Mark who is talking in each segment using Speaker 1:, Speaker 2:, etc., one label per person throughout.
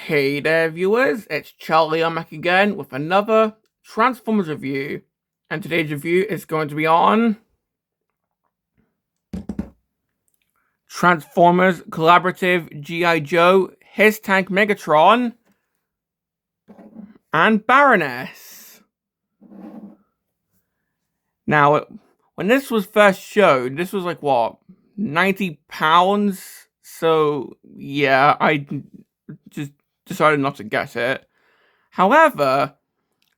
Speaker 1: Hey there, viewers, it's Charlie. I'm back again with another Transformers review. And today's review is going to be on Transformers Collaborative G.I. Joe, His Tank Megatron, and Baroness. Now, when this was first showed, this was like, what, £90? So, yeah, I just decided not to get it. However,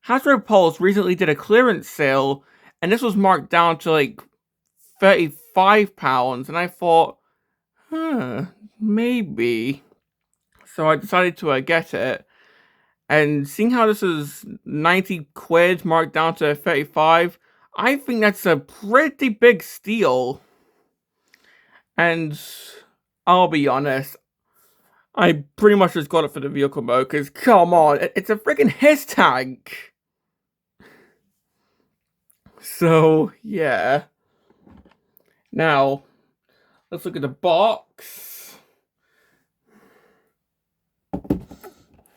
Speaker 1: Hasbro Pulse recently did a clearance sale, and this was marked down to like £35, and I thought, maybe. So I decided to get it, and seeing how this is 90 quid marked down to 35, I think that's a pretty big steal. And I'll be honest, I pretty much just got it for the vehicle mode, because come on, it's a freaking H.I.S.S tank. So, yeah. Now, let's look at the box.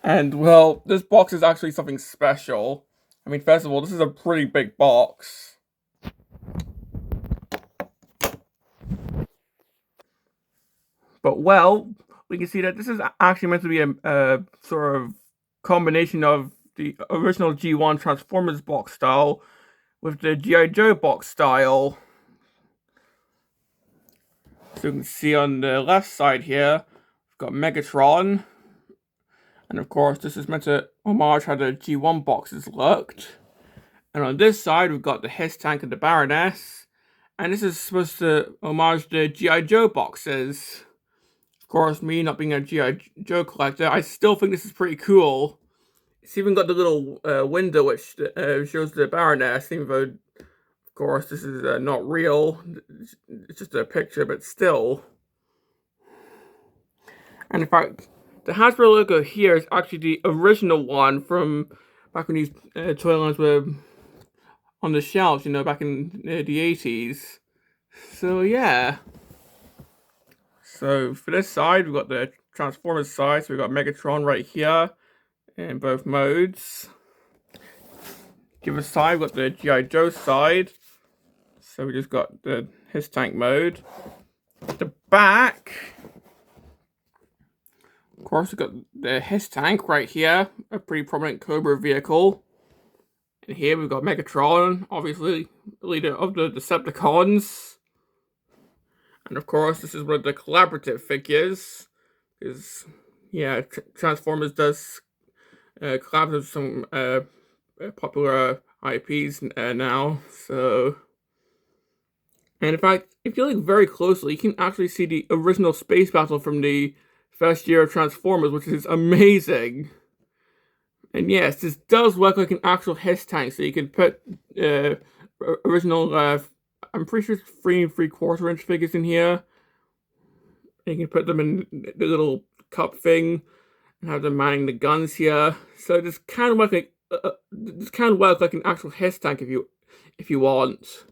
Speaker 1: And, well, this box is actually something special. I mean, first of all, this is a pretty big box. But, well, we can see that this is actually meant to be a sort of combination of the original G1 Transformers box style with the G.I. Joe box style. So you can see on the left side here, we've got Megatron. And of course, this is meant to homage how the G1 boxes looked. And on this side, we've got the H.I.S.S tank and the Baroness. And this is supposed to homage the G.I. Joe boxes. Of course, me not being a G.I. Joe collector, I still think this is pretty cool. It's even got the little window which shows the Baroness, even though, of course, this is not real. It's just a picture, but still. And in fact, the Hasbro logo here is actually the original one from back when these toy lines were on the shelves, you know, back in the 80s. So, yeah. So, for this side, we've got the Transformers side. So, we've got Megatron right here in both modes. The other side, we've got the G.I. Joe side. So, we just got the H.I.S.S tank mode. At the back, of course, we've got the H.I.S.S tank right here, a pretty prominent Cobra vehicle. And here we've got Megatron, obviously leader of the Decepticons. And of course, this is one of the collaborative figures. Because, yeah, Transformers does collab with some popular IPs now. So, and in fact, if you look very closely, you can actually see the original space battle from the first year of Transformers, which is amazing. And yes, this does work like an actual H.I.S.S tank, so you can put original, I'm pretty sure it's 3 3/4 inch figures in here. And you can put them in the little cup thing and have them manning the guns here. So this can work like an actual H.I.S.S tank if you want.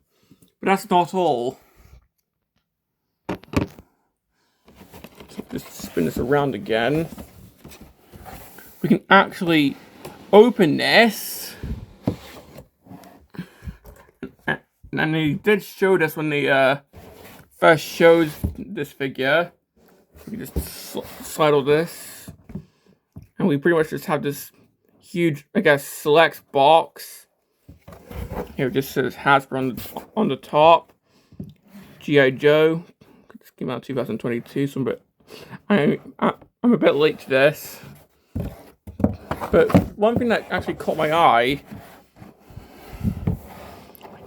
Speaker 1: But that's not all. Just spin this around again. We can actually open this, and they did show this when they first showed this figure. We just slide all this, and we pretty much just have this huge, I guess, select box. Here it just says Hasbro on the top. G.I. Joe. This came out in 2022, so I'm a bit late to this. But one thing that actually caught my eye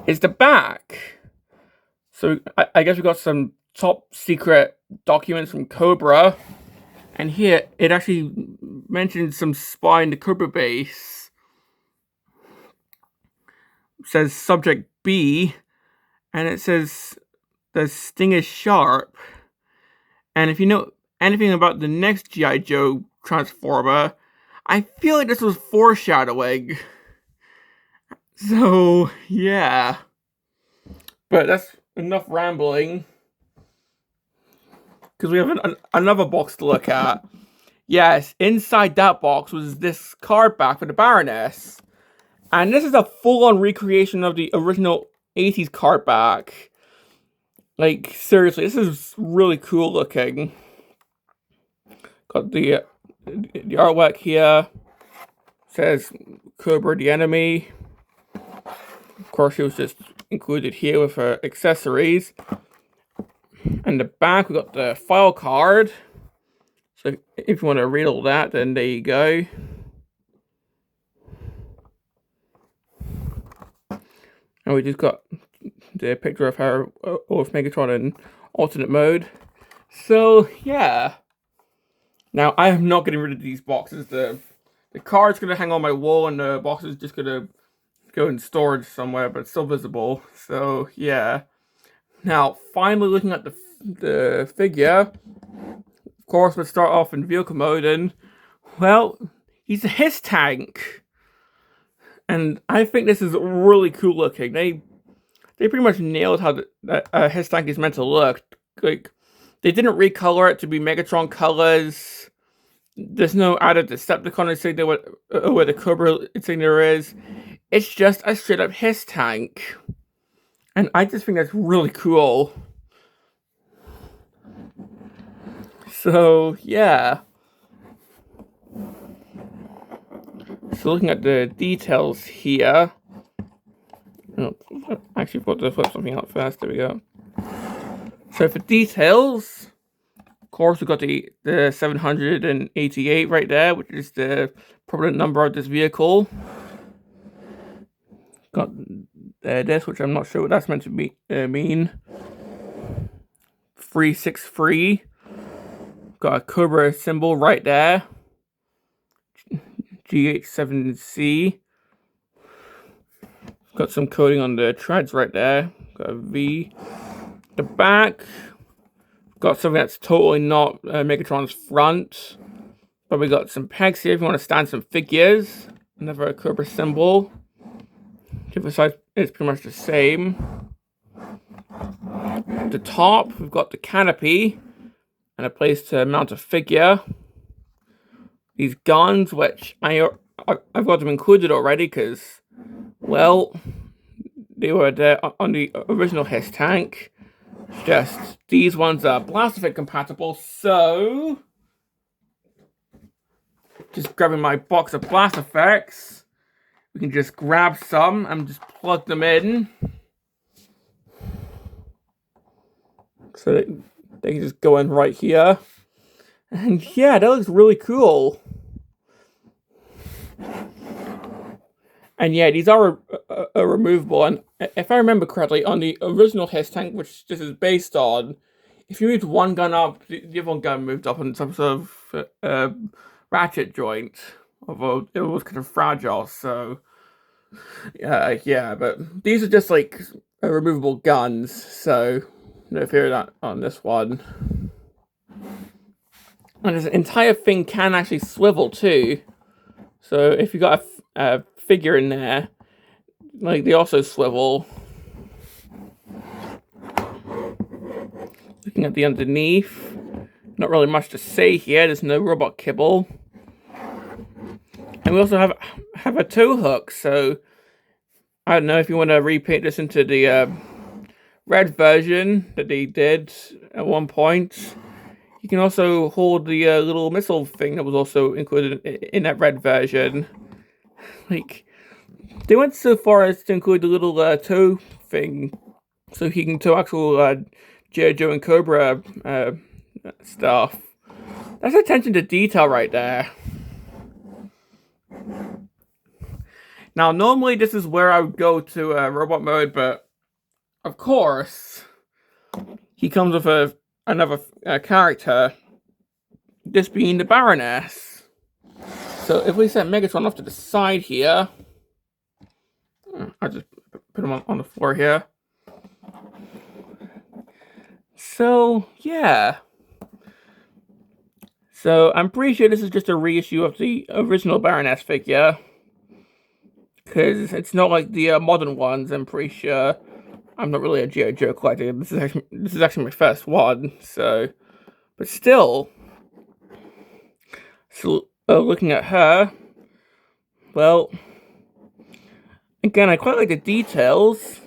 Speaker 1: is the back. So I guess we got some top secret documents from Cobra. And here it actually mentions some spy in the Cobra base. It says Subject B. And it says the sting is sharp. And if you know anything about the next G.I. Joe Transformer, I feel like this was foreshadowing. So, yeah. But that's enough rambling. Because we have another box to look at. Yes, inside that box was this card back for the Baroness. And this is a full-on recreation of the original 80s card back. Like, seriously, this is really cool looking. Got the artwork here. Says Cobra the enemy. Of course, she was just included here with her accessories. And the back, we got the file card. So if you want to read all that, then there you go. And we just got the picture of her with Megatron in alternate mode. So yeah. Now I am not getting rid of these boxes. The card's gonna hang on my wall, and the box is just gonna go in storage somewhere, but it's still visible. So yeah. Now finally looking at the figure. Of course, we'll start off in vehicle mode, and well, he's a H.I.S.S tank. And I think this is really cool looking. They pretty much nailed how the H.I.S.S tank is meant to look. Like, they didn't recolor it to be Megatron colors. There's no added Decepticon insignia where the Cobra insignia is. It's just a straight up H.I.S.S tank. And I just think that's really cool. So, yeah. So looking at the details here. Oh, actually, I've got to flip something out first. There we go. So for details, of course, we've got the 788 right there, which is the prominent number of this vehicle. Got this, which I'm not sure what that's meant to mean. 363. Got a Cobra symbol right there. GH7C. Got some coding on the treads right there. Got a V. The back. Got something that's totally not Megatron's front. But we got some pegs here if you want to stand some figures. Another Cobra symbol. Different side is pretty much the same. At the top, we've got the canopy. And a place to mount a figure. These guns, which I've got them included already because, well, they were there on the original H.I.S.S tank. Just these ones are Blasterfit compatible, so just grabbing my box of Blasterfits, we can just grab some and just plug them in. So they can just go in right here. And yeah, that looks really cool. And yeah, these are removable. And if I remember correctly, on the original H.I.S.S tank, which this is based on, if you moved one gun up, the other one gun moved up on some sort of ratchet joint. Although it was kind of fragile, so yeah. But these are just like removable guns, so no fear on this one. And this entire thing can actually swivel too. So if you got a figure in there, like, they also swivel. Looking at the underneath, not really much to say here. There's no robot kibble. And we also have a tow hook, so I don't know if you want to repaint this into the red version that they did at one point. You can also hold the little missile thing that was also included in that red version. Like, they went so far as to include the little tow thing, so he can tow actual G.I. Joe and Cobra stuff. That's attention to detail right there. Now, normally this is where I would go to robot mode, but of course, he comes with another character, this being the Baroness. So if we set Megatron off to the side here, I'll just put him on the floor here. So, yeah. So, I'm pretty sure this is just a reissue of the original Baroness figure. Because it's not like the modern ones, I'm pretty sure. I'm not really a G.I. Joe collector. This is actually my first one, so... But still... looking at her, well, again, I quite like the details.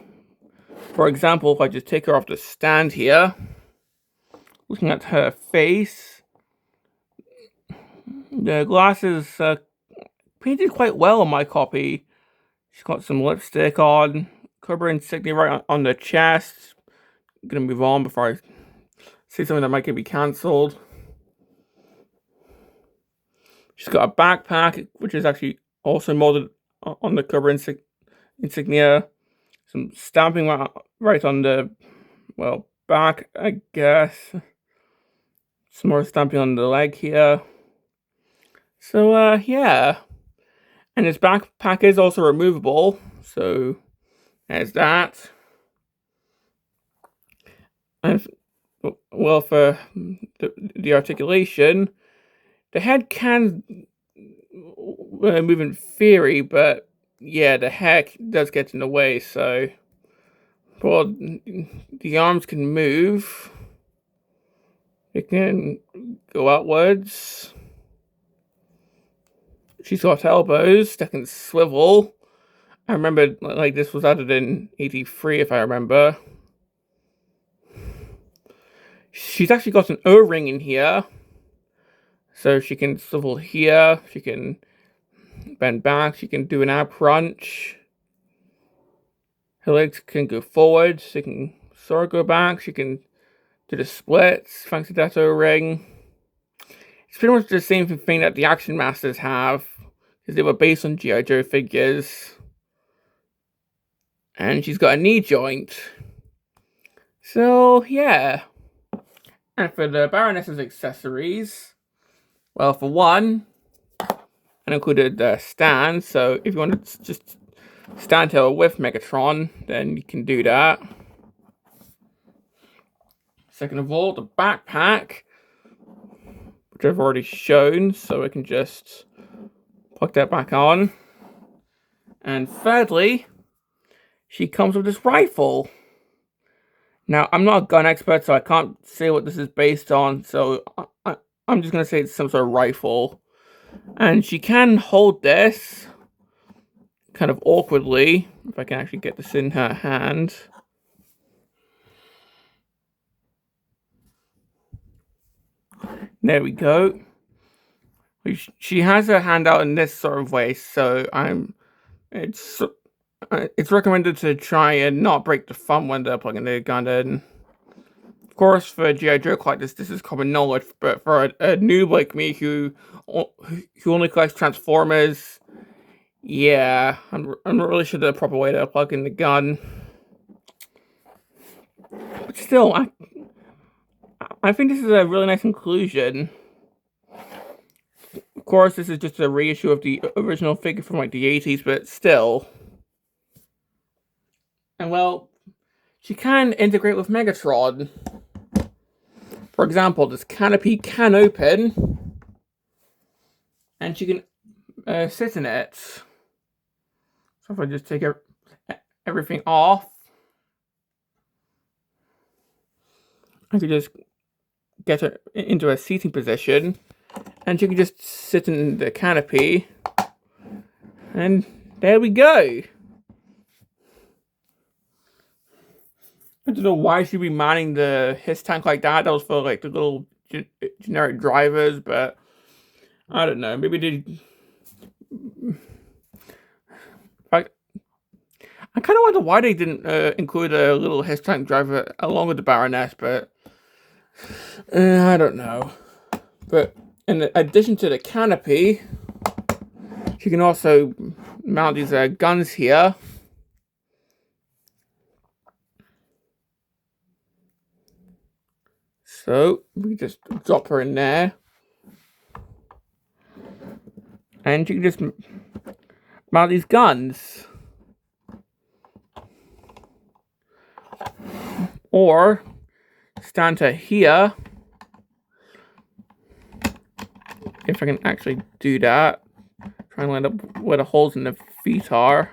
Speaker 1: For example, if I just take her off the stand here, looking at her face, the glasses painted quite well on my copy. She's got some lipstick on, Cobra insignia right on the chest. I'm gonna move on before I say something that might get me cancelled. She's got a backpack, which is actually also molded on the Cobra insignia. Some stamping right on the, well, back, I guess. Some more stamping on the leg here. So, yeah. And his backpack is also removable, so there's that. And, well, for the articulation, the head can move in theory, but yeah, the hair does get in the way, so... Well, the arms can move. It can go outwards. She's got elbows that can swivel. I remember, like, this was added in 83, if I remember. She's actually got an O-ring in here. So she can swivel here. She can bend back. She can do an ab crunch. Her legs can go forward. She can sort of go back. She can do the splits thanks to that O-ring. It's pretty much the same thing that the Action Masters have, because they were based on G.I. Joe figures. And she's got a knee joint. So, yeah. And for the Baroness's accessories, well, for one, I included the stand. So if you want to just stand her with Megatron, then you can do that. Second of all, the backpack, which I've already shown, so I can just plug that back on. And thirdly, she comes with this rifle. Now, I'm not a gun expert, so I can't say what this is based on, so I'm just going to say it's some sort of rifle. And she can hold this kind of awkwardly, if I can actually get this in her hand. There we go. She has her hand out in this sort of way, so it's recommended to try and not break the thumb when they're plugging the gun in. Of course, for G.I. Joe collectors, this is common knowledge, but for a noob like me who only collects Transformers, yeah, I'm not really sure the proper way to plug in the gun. But still, I think this is a really nice inclusion. Of course, this is just a reissue of the original figure from like the 80s, but still. And well, she can integrate with Megatron. For example, this canopy can open, and she can sit in it. So if I just take everything off, I could just get her into a seating position, and she can just sit in the canopy, and there we go. I don't know why she'd be manning the H.I.S.S tank like that. That was for like the little generic drivers, but I don't know. Maybe they. I kind of wonder why they didn't include a little H.I.S.S tank driver along with the Baroness, but I don't know. But in addition to the canopy, she can also mount these guns here. So we just drop her in there, and you can just mount these guns. Or stand her here, if I can actually do that. Try and line up where the holes in the feet are.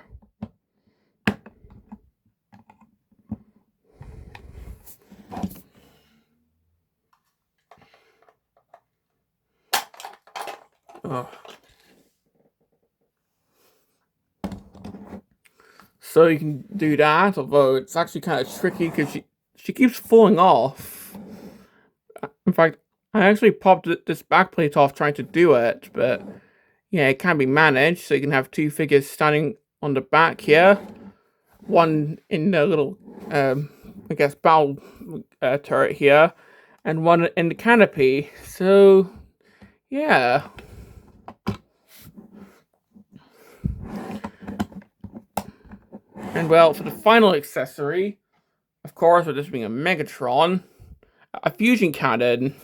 Speaker 1: Oh. So you can do that, although it's actually kind of tricky because she keeps falling off. In fact, I actually popped this backplate off trying to do it, but yeah, it can be managed. So you can have two figures standing on the back here, one in the little, I guess, bow turret here, and one in the canopy. So yeah. And well, for the final accessory, of course, with this being a Megatron, a fusion cannon,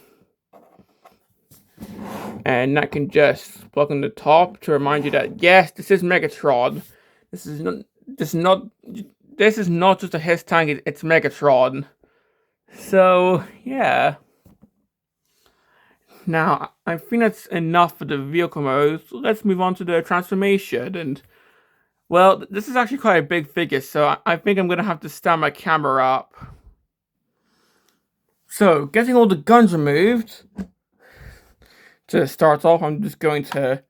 Speaker 1: and that can just plug on the top to remind you that yes, this is Megatron. This is not just a H.I.S.S tank. It's Megatron. So yeah. Now I think that's enough for the vehicle mode. So let's move on to the transformation. And well, this is actually quite a big figure, so I think I'm gonna have to stand my camera up. So getting all the guns removed. To start off, I'm just going to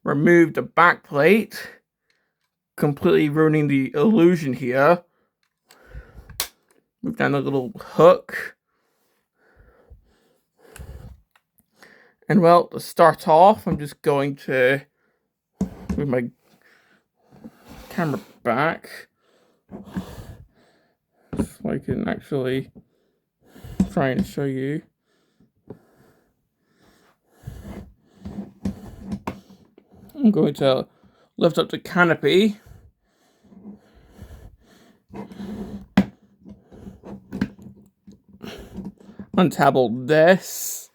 Speaker 1: remove the back plate, completely ruining the illusion here. Move down the little hook. And well, to start off, I'm just going to move my camera back so I can actually try and show you. I'm going to lift up the canopy. Untab all this.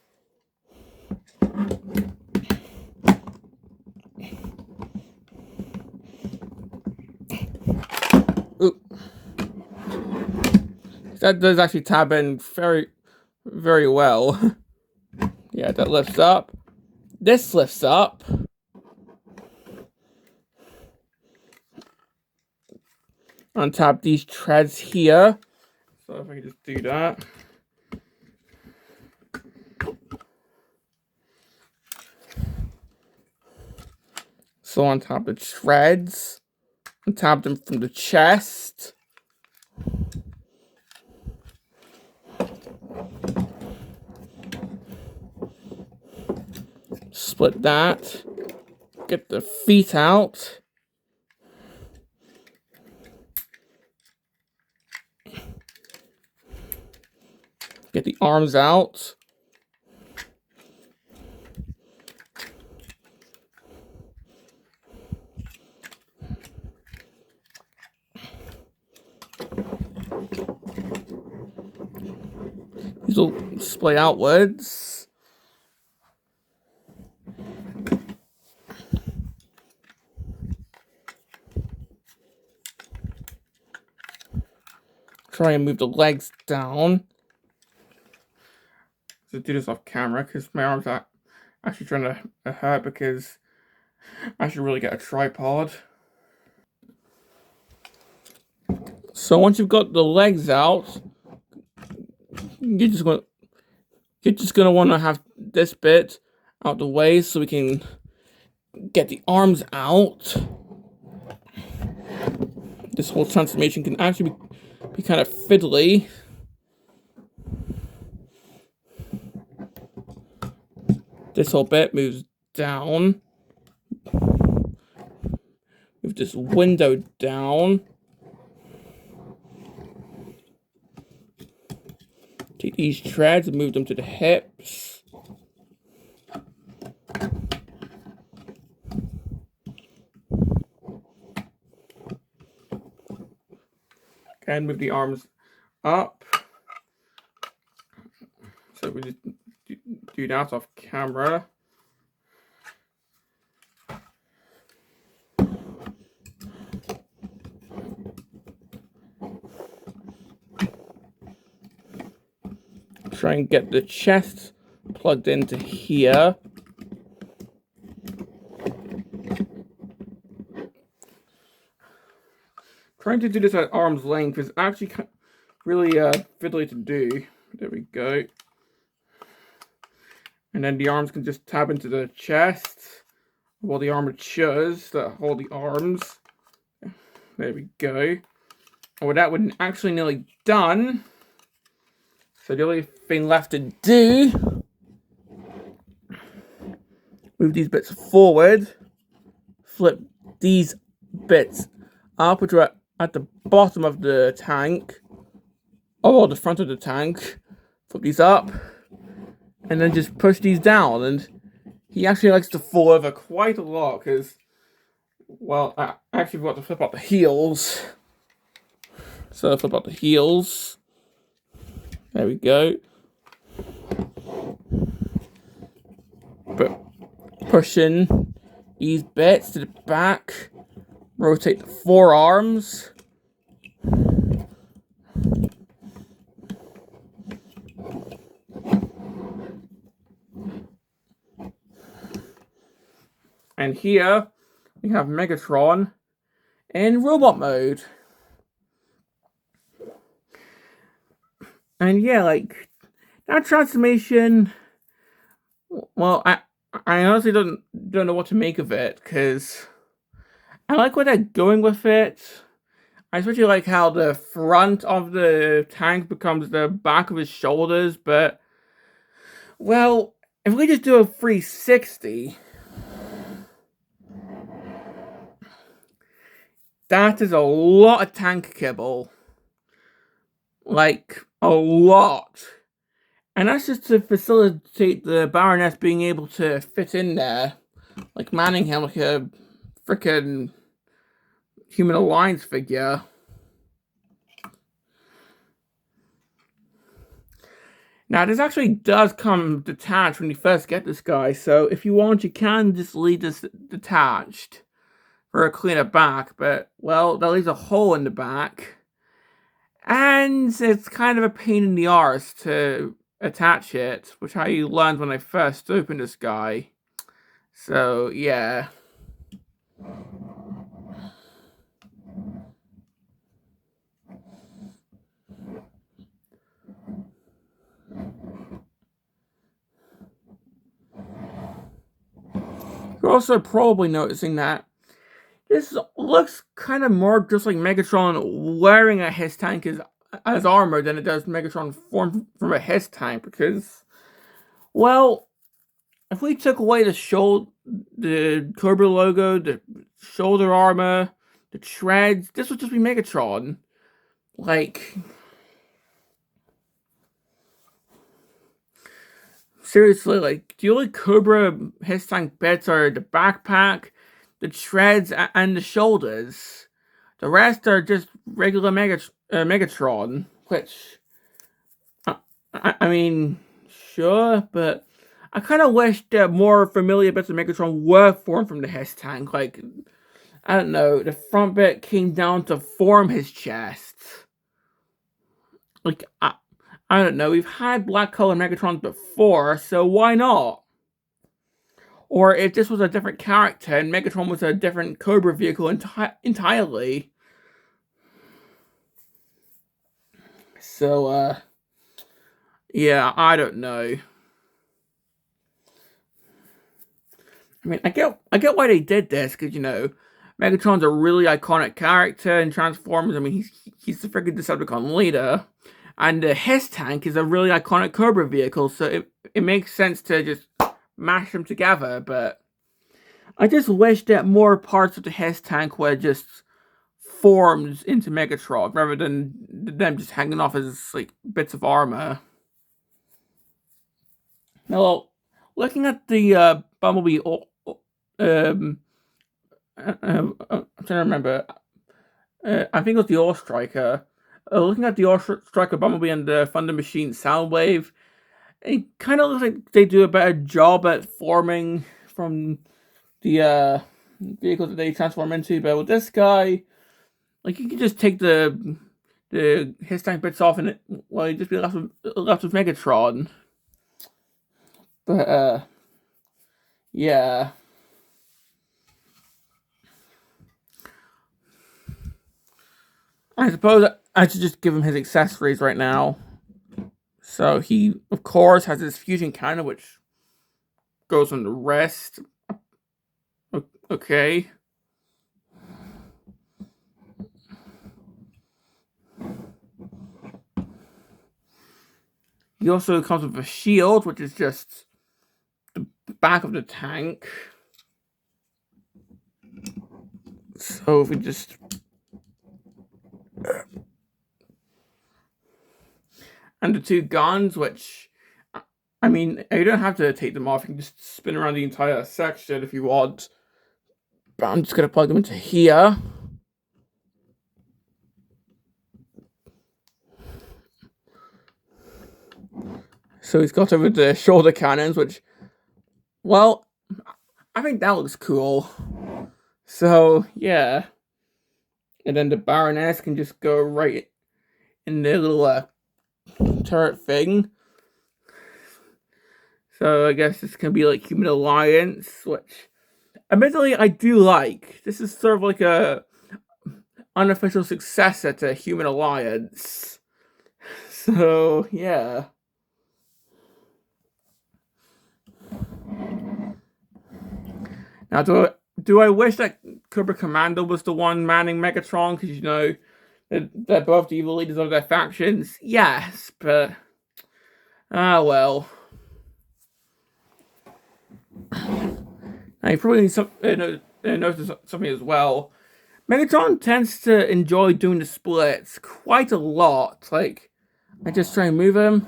Speaker 1: Oop. That does actually tab in very, very well. Yeah, that lifts up. This lifts up. Untap these treads here. So if I can just do that. So untap the treads. Untap them from the chest. Split that. Get the feet out. Get the arms out. These will splay outwards. Try and move the legs down. So do this off camera because my arms are actually trying to hurt because I should really get a tripod. So once you've got the legs out, you're just gonna want to have this bit out the way so we can get the arms out. This whole transformation can actually be kind of fiddly. This whole bit moves down. Move this window down. Take these treads and move them to the hips. And move the arms up. So we just do that off camera. Try and get the chest plugged into here. Trying to do this at arm's length is actually really fiddly to do. There we go. And then the arms can just tab into the chest. Well, the armatures that hold the arms. There we go. Well, that would actually nearly done. So the only thing left to do, move these bits forward, flip these bits up, which are at the bottom of the tank, or the front of the tank, flip these up, and then just push these down. And he actually likes to fall over quite a lot, because, well, I actually forgot to flip up the heels. So flip up the heels. There we go. But pushing these bits to the back, rotate the forearms. And here we have Megatron in robot mode. And yeah, like, that transformation, well, I honestly don't know what to make of it, because I like where they're going with it. I especially like how the front of the tank becomes the back of his shoulders, but, well, if we just do a 360, that is a lot of tank kibble. Like, a lot. And that's just to facilitate the Baroness being able to fit in there. Like manning him like a frickin' Human Alliance figure. Now, this actually does come detached when you first get this guy, so if you want, you can just leave this detached for a cleaner back, but, well, that leaves a hole in the back. And it's kind of a pain in the arse to attach it, which I learned when I first opened this guy. So, yeah. You're also probably noticing that this looks kind of more just like Megatron wearing a H.I.S.S tank as armor than it does Megatron formed from a H.I.S.S tank, because, well, if we took away the Cobra logo, the shoulder armor, the treads, this would just be Megatron. Like, seriously, like, the only Cobra H.I.S.S tank bits are the backpack, the treads, and the shoulders. The rest are just regular Megatron, which, I mean, sure, but I kind of wish that more familiar bits of Megatron were formed from the H.I.S.S tank. Like, I don't know, the front bit came down to form his chest. Like, I don't know, we've had black color Megatrons before, so why not? Or if this was a different character and Megatron was a different Cobra vehicle entirely. So, yeah, I don't know. I mean, I get why they did this, because, you know, Megatron's a really iconic character in Transformers. I mean, he's the freaking Decepticon leader. And the H.I.S.S tank is a really iconic Cobra vehicle, so it makes sense to just mash them together, but I just wish that more parts of the H.I.S.S tank were just formed into Megatron, rather than them just hanging off as, like, bits of armor. Now, looking at the Bumblebee, I'm trying to remember, I think it was the All Striker. Looking at the All Striker Bumblebee and the Thunder Machine Soundwave, it kind of looks like they do a better job at forming from the vehicles that they transform into. But with this guy, like, you can just take the H.I.S.S tank bits off, and it, well, you just be left with Megatron. But yeah. I suppose I should just give him his accessories right now. So he, of course, has his fusion cannon, which goes on the wrist. Okay. He also comes with a shield, which is just the back of the tank. So if we just... And the two guns, which... I mean, you don't have to take them off. You can just spin around the entire section if you want. But I'm just going to plug them into here. So he's got over the shoulder cannons, which, well, I think that looks cool. So, yeah. And then the Baroness can just go right in the little turret thing. So I guess this can be like Human Alliance, which admittedly I do like. This is sort of like a unofficial successor to Human Alliance. So yeah. Now do I wish that Cobra Commander was the one manning Megatron? Because you know they're both the evil leaders of their factions. Yes, but well. Now you probably notice something as well. Megatron tends to enjoy doing the splits quite a lot. Like, I just try and move him.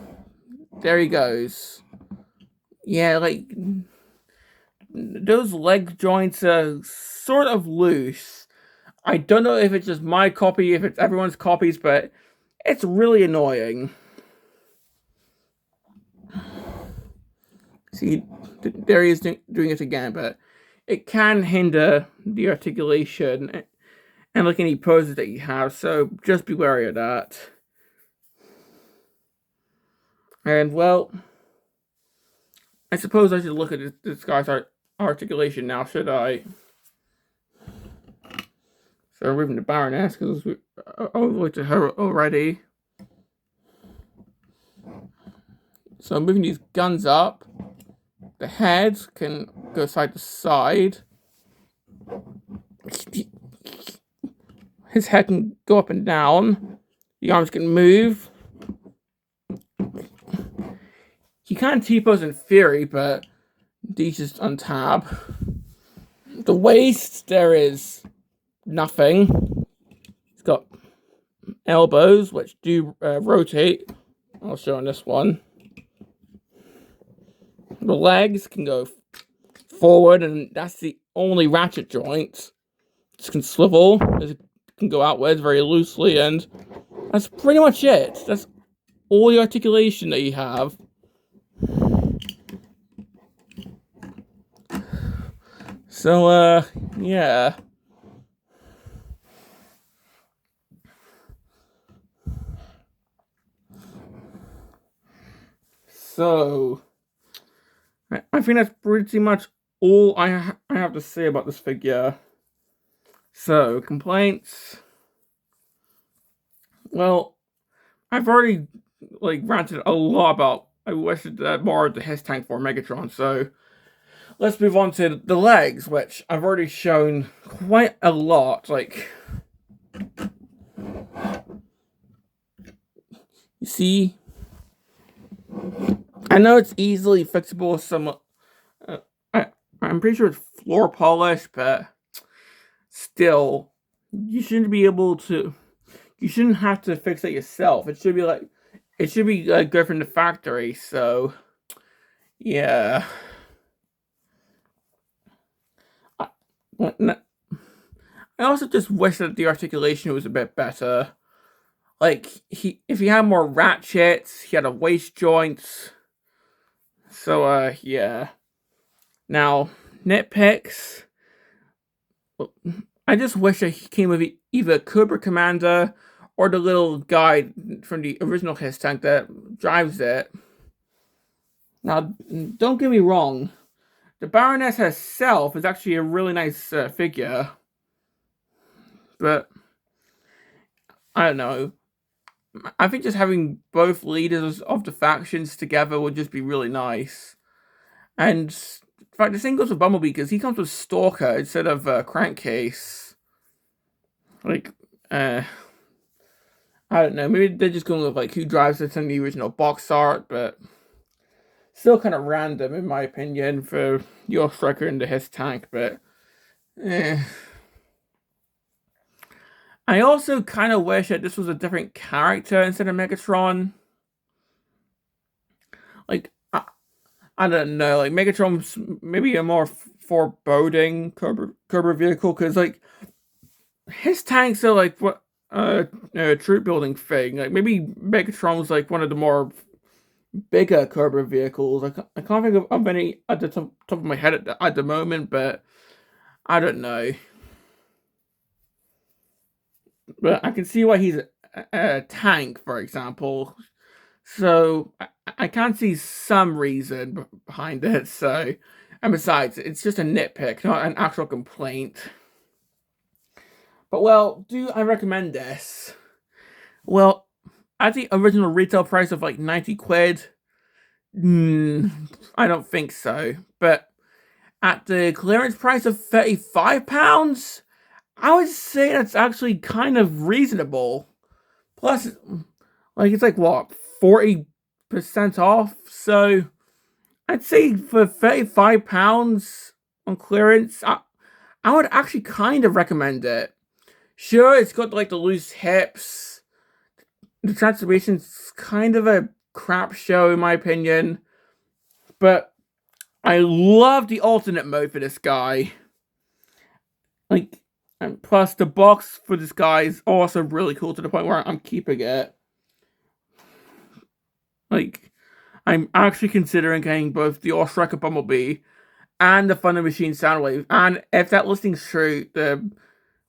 Speaker 1: There he goes. Yeah, like, those leg joints are sort of loose. I don't know if it's just my copy, if it's everyone's copies, but it's really annoying. See, there he is doing it again, but it can hinder the articulation and like any poses that you have, so just be wary of that. And well, I suppose I should look at this guy's articulation now, should I? So we're moving to Baroness because we're all the way to her already. So moving these guns up. The head can go side to side. His head can go up and down. The arms can move. He can T-pose in theory, but these just untab. The waist, there is nothing. He's got elbows, which do rotate. I'll show on this one. The legs can go forward, and that's the only ratchet joint. This can swivel. It can go outwards very loosely, and that's pretty much it. That's all the articulation that you have. So, yeah. So, I think that's pretty much all I have to say about this figure. So, complaints. Well, I've already, like, ranted a lot about I wish it more of the H.I.S.S tank for Megatron, so let's move on to the legs, which I've already shown quite a lot. Like, you see, I know it's easily fixable. I'm pretty sure it's floor polish, but still, you shouldn't be able to. You shouldn't have to fix it yourself. It should be good from the factory. So, yeah. I also just wish that the articulation was a bit better. Like, if he had more ratchets, he had a waist joint. So, yeah. Now, nitpicks. I just wish that he came with either Cobra Commander or the little guy from the original H.I.S.S tank that drives it. Now, don't get me wrong. The Baroness herself is actually a really nice figure. But, I don't know. I think just having both leaders of the factions together would just be really nice. And In fact, the same goes with Bumblebee, because he comes with Stalker instead of Crankcase. Like, I don't know, maybe they're just going with, like, who drives it in the original box art, but still kind of random, in my opinion, for your Striker into his tank, but, I also kind of wish that this was a different character instead of Megatron. Like, I don't know, like, Megatron's maybe a more foreboding Cobra vehicle, because, like, his tanks are, like, what, a troop building thing. Like, maybe Megatron's, like, one of the more bigger Cobra vehicles. I can't think of any at the top of my head at the moment, but I don't know. But I can see why he's a tank, for example. So I can see some reason behind it. So, and besides, it's just a nitpick, not an actual complaint. But well, do I recommend this? Well, at the original retail price of like 90 quid, I don't think so. But at the clearance price of £35, I would say that's actually kind of reasonable. Plus, like, it's like, what, 40% off? So, I'd say for £35 on clearance, I would actually kind of recommend it. Sure, it's got, like, the loose hips. The transformation's kind of a crap show, in my opinion. But I love the alternate mode for this guy. Like, and plus the box for this guy is also really cool, to the point where I'm keeping it. Like, I'm actually considering getting both the All-Striker Bumblebee and the Thunder Machine Soundwave. And if that listing's true, the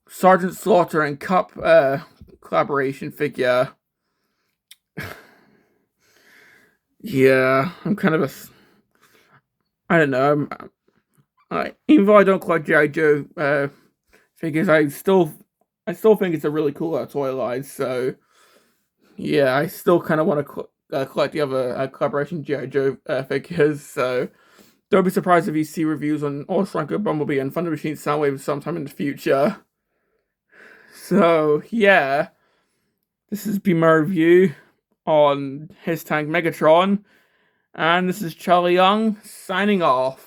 Speaker 1: Sergeant Slaughter and Cup collaboration figure. Yeah, I'm kind of a... I don't know. Even though I don't collect G.I. Joe figures, I still think it's a really cool toy line. So yeah, I still kind of want to collect the other collaboration G.I. Joe figures. So don't be surprised if you see reviews on All-Striker Bumblebee and Thunder Machine Soundwave sometime in the future. So yeah, this has been my review on his tank Megatron, and this is Charlie Young signing off.